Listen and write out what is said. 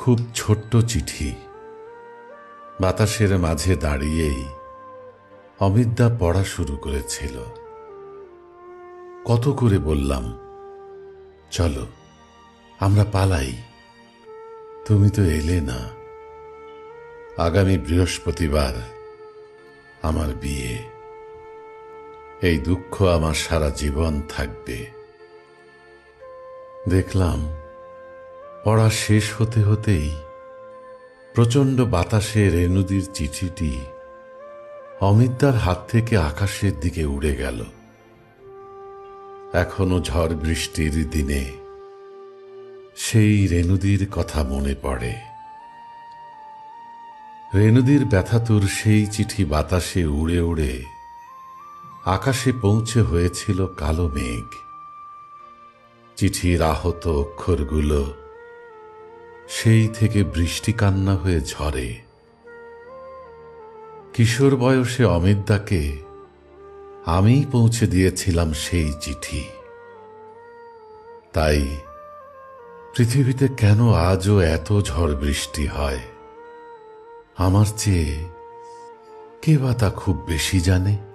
খুব ছোট্ট চিঠি। বাতাসের মাঝে দাঁড়িয়েই অমিতদা পড়া শুরু করেছিল। কত করে বললাম, চলো আমরা পালাই, তুমি তো এলে না। আগামী বৃহস্পতিবার আমার বিয়ে। এই দুঃখ আমার সারা জীবন থাকবে। দেখলাম পড়া শেষ হতে হতেই প্রচণ্ড বাতাসে রেণুদির চিঠিটি অমিতদার হাত থেকে আকাশের দিকে উড়ে গেল। এখনো ঝড় বৃষ্টির দিনে সেই রেণুদির কথা মনে পড়ে। রেণুদির ব্যথাতুর সেই চিঠি বাতাসে উড়ে উড়ে আকাশে পৌঁছে হয়েছিল কালো মেঘ। চিঠির আহত অক্ষরগুলো সেই থেকে বৃষ্টি কান্না হয়ে ঝরে। কিশোর বয়সে অমিতদাকে আমিই পৌঁছে দিয়েছিলাম সেই চিঠি। তাই পৃথিবীতে কেন আজও এত ঝড় বৃষ্টি হয়, আমার চেয়ে কে বা তা খুব বেশি জানে।